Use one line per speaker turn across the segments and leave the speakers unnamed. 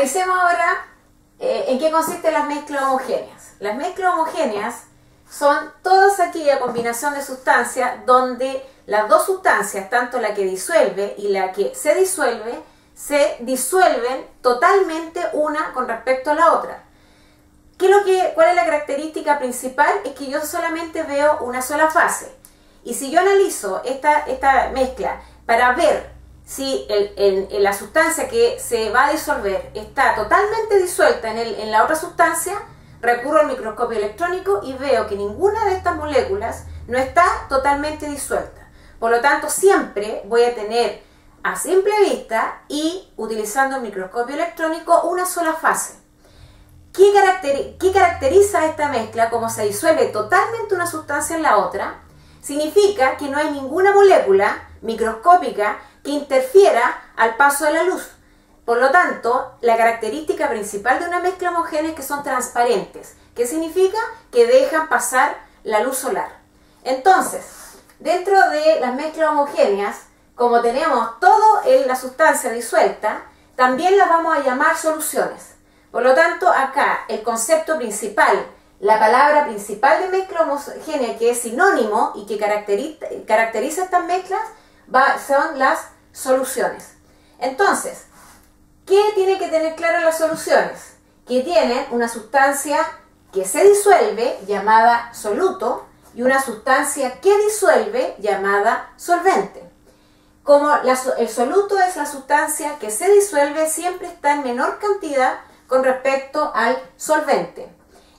Revisemos ahora en qué consisten las mezclas homogéneas. Las mezclas homogéneas son todas aquella combinación de sustancias donde las dos sustancias, tanto la que disuelve y la que se disuelven totalmente una con respecto a la otra. ¿Cuál es la característica principal? Es que yo solamente veo una sola fase. Y si yo analizo esta mezcla para ver si la sustancia que se va a disolver está totalmente disuelta en la otra sustancia, recurro al microscopio electrónico y veo que ninguna de estas moléculas no está totalmente disuelta. Por lo tanto, siempre voy a tener a simple vista y utilizando el microscopio electrónico una sola fase. ¿Qué caracteriza esta mezcla? Como se disuelve totalmente una sustancia en la otra, significa que no hay ninguna molécula microscópica que interfiera al paso de la luz. Por lo tanto, la característica principal de una mezcla homogénea es que son transparentes. ¿Qué significa? Que dejan pasar la luz solar. Entonces, dentro de las mezclas homogéneas, como tenemos toda la sustancia disuelta, también las vamos a llamar soluciones. Por lo tanto, acá el concepto principal, la palabra principal de mezcla homogénea, que es sinónimo y que caracteriza estas mezclas, son las soluciones. Entonces, ¿qué tienen que tener claro las soluciones? Que tienen una sustancia que se disuelve, llamada soluto, y una sustancia que disuelve, llamada solvente. Como el soluto es la sustancia que se disuelve, siempre está en menor cantidad con respecto al solvente.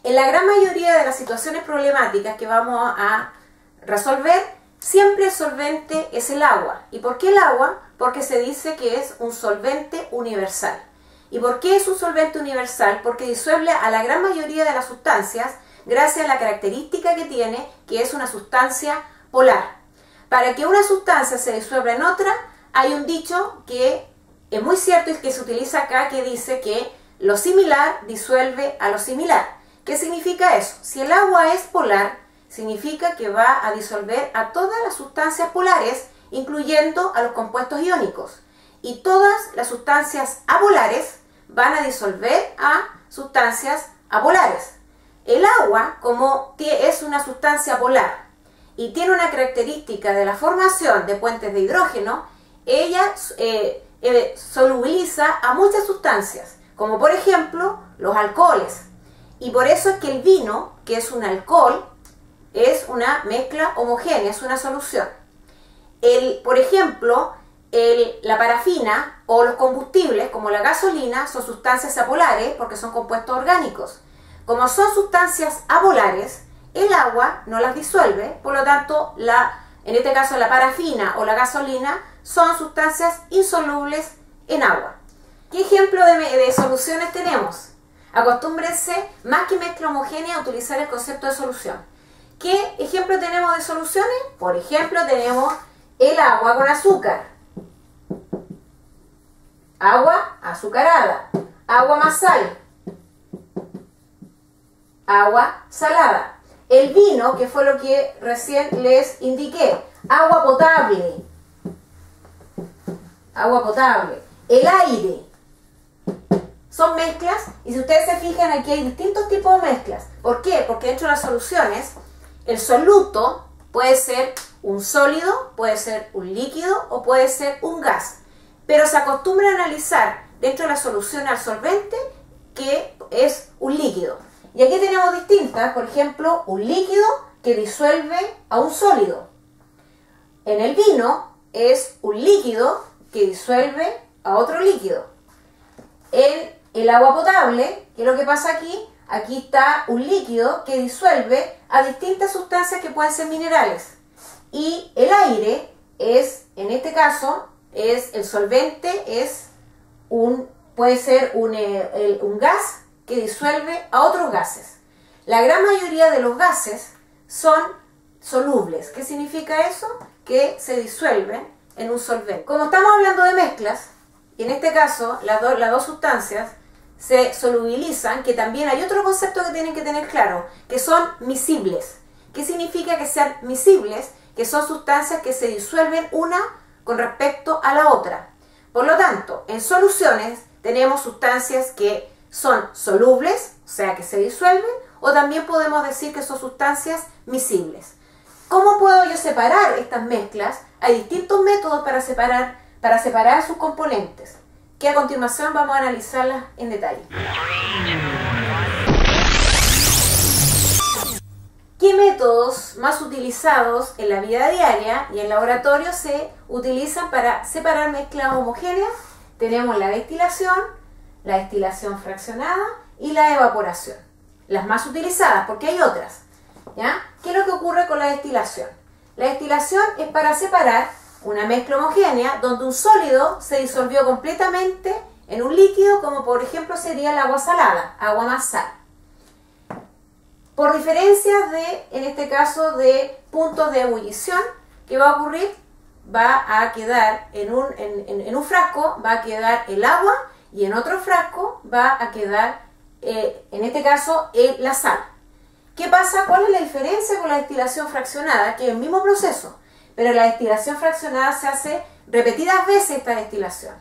En la gran mayoría de las situaciones problemáticas que vamos a resolver, siempre el solvente es el agua. ¿Y por qué el agua? Porque se dice que es un solvente universal. ¿Y por qué es un solvente universal? Porque disuelve a la gran mayoría de las sustancias gracias a la característica que tiene, que es una sustancia polar. Para que una sustancia se disuelva en otra, hay un dicho que es muy cierto y que se utiliza acá, que dice que lo similar disuelve a lo similar. ¿Qué significa eso? Si el agua es polar, significa que va a disolver a todas las sustancias polares, incluyendo a los compuestos iónicos. Y todas las sustancias apolares van a disolver a sustancias apolares. El agua, como es una sustancia polar y tiene una característica de la formación de puentes de hidrógeno, ella solubiliza a muchas sustancias, como por ejemplo los alcoholes. Y por eso es que el vino, que es un alcohol, es una mezcla homogénea, es una solución. Por ejemplo, la parafina o los combustibles, como la gasolina, son sustancias apolares porque son compuestos orgánicos. Como son sustancias apolares, el agua no las disuelve, por lo tanto, en este caso la parafina o la gasolina son sustancias insolubles en agua. ¿Qué ejemplo de soluciones tenemos? Acostúmbrense, más que mezcla homogénea, a utilizar el concepto de solución. ¿Qué ejemplo tenemos de soluciones? Por ejemplo, tenemos el agua con azúcar, agua azucarada, agua más sal, agua salada. El vino, que fue lo que recién les indiqué, agua potable, el aire. Son mezclas, y si ustedes se fijan, aquí hay distintos tipos de mezclas. ¿Por qué? Porque dentro de las soluciones, el soluto puede ser un sólido, puede ser un líquido o puede ser un gas. Pero se acostumbra a analizar dentro de la solución al solvente que es un líquido. Y aquí tenemos distintas, por ejemplo, un líquido que disuelve a un sólido. En el vino es un líquido que disuelve a otro líquido. En el agua potable, ¿qué es lo que pasa aquí? Aquí está un líquido que disuelve a distintas sustancias que pueden ser minerales. Y el aire es, en este caso, el solvente puede ser un gas que disuelve a otros gases. La gran mayoría de los gases son solubles. ¿Qué significa eso? Que se disuelven en un solvente. Como estamos hablando de mezclas, y en este caso las dos sustancias se solubilizan, que también hay otro concepto que tienen que tener claro, que son miscibles. ¿Qué significa que sean miscibles? Que son sustancias que se disuelven una con respecto a la otra. Por lo tanto, en soluciones tenemos sustancias que son solubles, o sea que se disuelven, o también podemos decir que son sustancias miscibles. ¿Cómo puedo yo separar estas mezclas? Hay distintos métodos para separar sus componentes, que a continuación vamos a analizarlas en detalle. ¿Qué métodos más utilizados en la vida diaria y en laboratorio se utilizan para separar mezclas homogéneas? Tenemos la destilación fraccionada y la evaporación. Las más utilizadas, porque hay otras, ¿ya? ¿Qué es lo que ocurre con la destilación? La destilación es para separar una mezcla homogénea donde un sólido se disolvió completamente en un líquido, como por ejemplo sería el agua salada, agua más sal. Por diferencias en este caso, de puntos de ebullición, ¿qué va a ocurrir? Va a quedar en un frasco, va a quedar el agua, y en otro frasco va a quedar, en este caso, la sal. ¿Qué pasa? ¿Cuál es la diferencia con la destilación fraccionada? Que es el mismo proceso, pero la destilación fraccionada se hace repetidas veces esta destilación.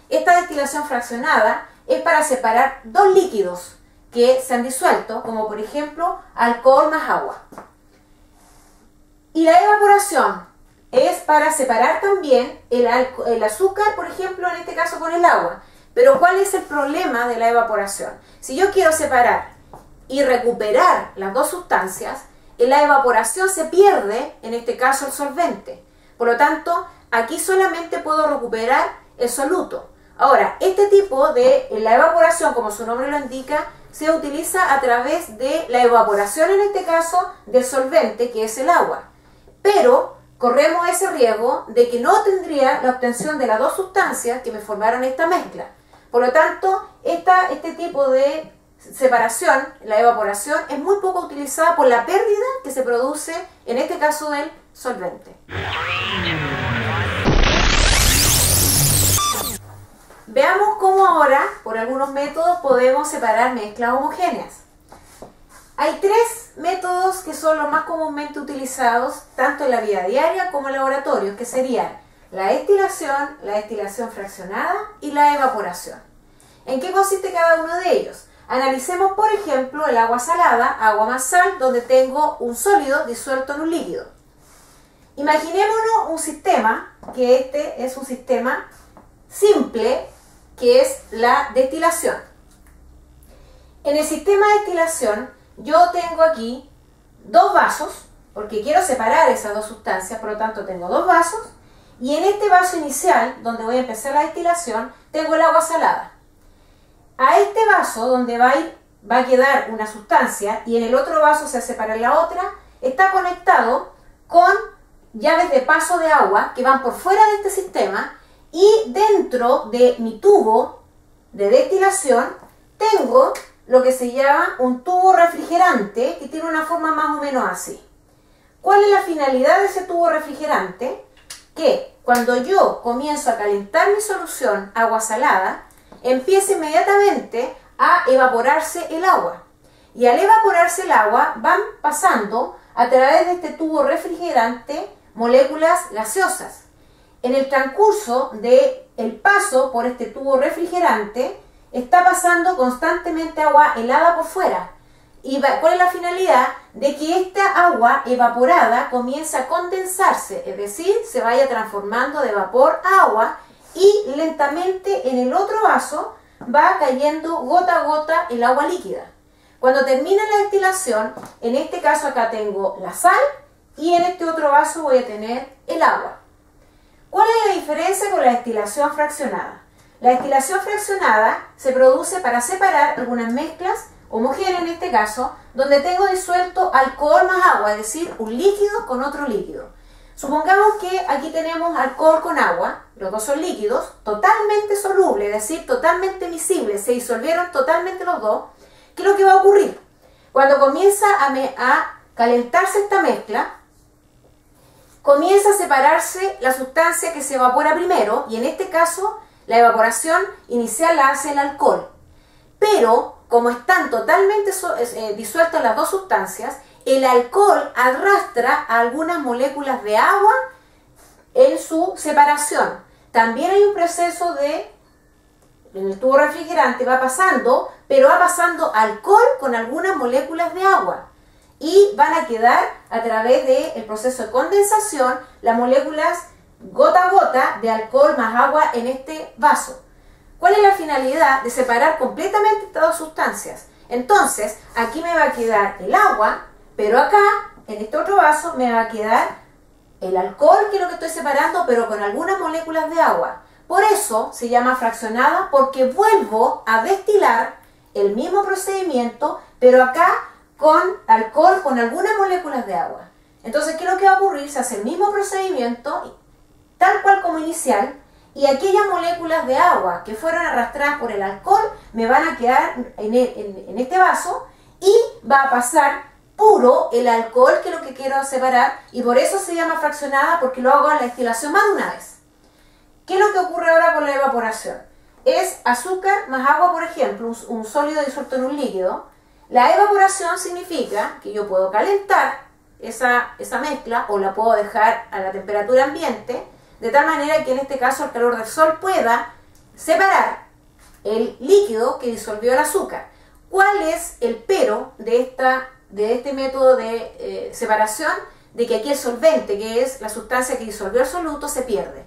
Esta destilación fraccionada es para separar dos líquidos que se han disuelto, como por ejemplo alcohol más agua. Y la evaporación es para separar también el azúcar, por ejemplo, en este caso con el agua. Pero ¿cuál es el problema de la evaporación? Si yo quiero separar y recuperar las dos sustancias, en la evaporación se pierde, en este caso, el solvente. Por lo tanto, aquí solamente puedo recuperar el soluto. Ahora, este tipo de la evaporación, como su nombre lo indica, se utiliza a través de la evaporación, en este caso, del solvente, que es el agua. Pero corremos ese riesgo de que no tendría la obtención de las dos sustancias que me formaron esta mezcla. Por lo tanto, este tipo de separación, la evaporación, es muy poco utilizada por la pérdida que se produce, en este caso, del solvente. Veamos cómo ahora, por algunos métodos, podemos separar mezclas homogéneas. Hay tres métodos que son los más comúnmente utilizados, tanto en la vida diaria como en laboratorios, que serían la destilación fraccionada y la evaporación. ¿En qué consiste cada uno de ellos? Analicemos, por ejemplo, el agua salada, agua más sal, donde tengo un sólido disuelto en un líquido. Imaginémonos un sistema, que este es un sistema simple, que es la destilación. En el sistema de destilación, yo tengo aquí dos vasos, porque quiero separar esas dos sustancias, por lo tanto tengo dos vasos, y en este vaso inicial, donde voy a empezar la destilación, tengo el agua salada. A este vaso, donde va a quedar una sustancia, y en el otro vaso se va a separar la otra, está conectado con llaves de paso de agua que van por fuera de este sistema, y dentro de mi tubo de destilación tengo lo que se llama un tubo refrigerante, que tiene una forma más o menos así. ¿Cuál es la finalidad de ese tubo refrigerante? Que cuando yo comienzo a calentar mi solución agua salada, empieza inmediatamente a evaporarse el agua. Y al evaporarse el agua van pasando a través de este tubo refrigerante moléculas gaseosas. En el transcurso del paso por este tubo refrigerante está pasando constantemente agua helada por fuera. ¿Y cuál es la finalidad? De que esta agua evaporada comience a condensarse, es decir, se vaya transformando de vapor a agua, y lentamente en el otro vaso va cayendo gota a gota el agua líquida. Cuando termina la destilación, en este caso acá tengo la sal, y en este otro vaso voy a tener el agua. ¿Cuál es la diferencia con la destilación fraccionada? La destilación fraccionada se produce para separar algunas mezclas homogéneas, en este caso, donde tengo disuelto alcohol más agua, es decir, un líquido con otro líquido. Supongamos que aquí tenemos alcohol con agua, los dos son líquidos, totalmente solubles, es decir, totalmente miscibles, se disolvieron totalmente los dos. ¿Qué es lo que va a ocurrir? Cuando comienza a calentarse esta mezcla, comienza a separarse la sustancia que se evapora primero, y en este caso la evaporación inicial la hace el alcohol. Pero como están totalmente disueltas las dos sustancias, el alcohol arrastra a algunas moléculas de agua en su separación. También hay un proceso de el tubo refrigerante va pasando, pero va pasando alcohol con algunas moléculas de agua. Y van a quedar a través del proceso de condensación las moléculas gota a gota de alcohol más agua en este vaso. ¿Cuál es la finalidad? De separar completamente estas dos sustancias. Entonces, aquí me va a quedar el agua, pero acá, en este otro vaso, me va a quedar el alcohol, que es lo que estoy separando, pero con algunas moléculas de agua. Por eso se llama fraccionada, porque vuelvo a destilar el mismo procedimiento, pero acá con alcohol con algunas moléculas de agua. Entonces, ¿qué es lo que va a ocurrir? Se hace el mismo procedimiento, tal cual como inicial, y aquellas moléculas de agua que fueron arrastradas por el alcohol me van a quedar en este vaso, y va a pasar puro el alcohol, que es lo que quiero separar, y por eso se llama fraccionada, porque lo hago en la destilación más de una vez. ¿Qué es lo que ocurre ahora con la evaporación? Es azúcar más agua, por ejemplo, un sólido disuelto en un líquido. La evaporación significa que yo puedo calentar esa mezcla, o la puedo dejar a la temperatura ambiente, de tal manera que en este caso el calor del sol pueda separar el líquido que disolvió el azúcar. ¿Cuál es el pero de este método de separación? De que aquí el solvente, que es la sustancia que disolvió el soluto, se pierde.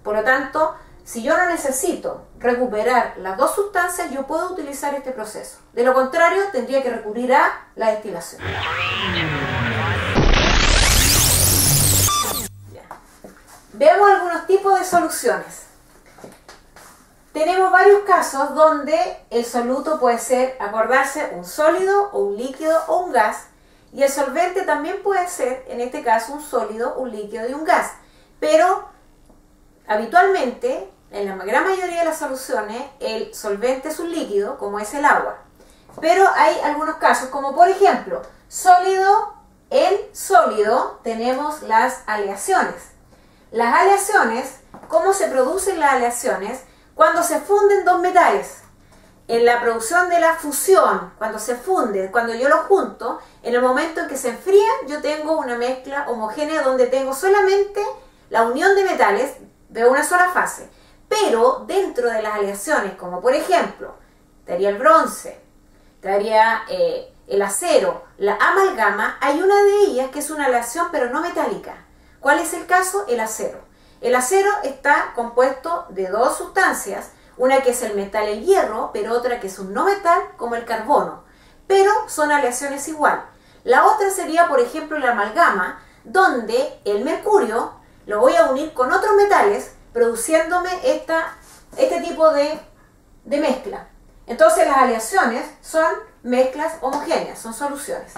Por lo tanto, si yo no necesito recuperar las dos sustancias, yo puedo utilizar este proceso. De lo contrario, tendría que recurrir a la destilación. Veamos algunos tipos de soluciones. Tenemos varios casos donde el soluto puede ser, acordarse, un sólido o un líquido o un gas, y el solvente también puede ser, en este caso, un sólido, un líquido y un gas. Pero habitualmente, en la gran mayoría de las soluciones, el solvente es un líquido, como es el agua. Pero hay algunos casos, como por ejemplo, sólido en sólido, tenemos las aleaciones. Las aleaciones, ¿cómo se producen las aleaciones? Cuando se funden dos metales. En la producción de la fusión, cuando se funde, cuando yo los junto, en el momento en que se enfrían, yo tengo una mezcla homogénea donde tengo solamente la unión de metales de una sola fase. Pero dentro de las aleaciones, como por ejemplo, estaría el bronce, estaría el acero, la amalgama, hay una de ellas que es una aleación pero no metálica. ¿Cuál es el caso? El acero. El acero está compuesto de dos sustancias, una que es el metal, el hierro, pero otra que es un no metal, como el carbono. Pero son aleaciones igual. La otra sería, por ejemplo, la amalgama, donde el mercurio lo voy a unir con otros metales, produciéndome este tipo de mezcla. Entonces las aleaciones son mezclas homogéneas, son soluciones.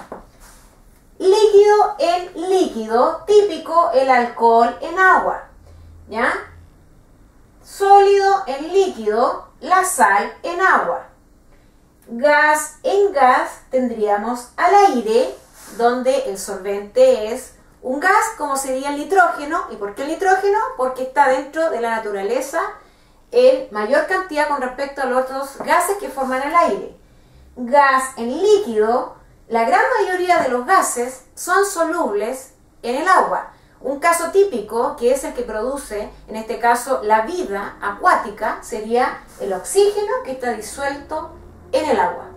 Líquido en líquido, típico el alcohol en agua, ¿ya? Sólido en líquido, la sal en agua. Gas en gas tendríamos al aire, donde el solvente es un gas, como sería el nitrógeno. ¿Y por qué el nitrógeno? Porque está dentro de la naturaleza en mayor cantidad con respecto a los otros gases que forman el aire. Gas en líquido, la gran mayoría de los gases son solubles en el agua. Un caso típico, que es el que produce, en este caso, la vida acuática, sería el oxígeno, que está disuelto en el agua.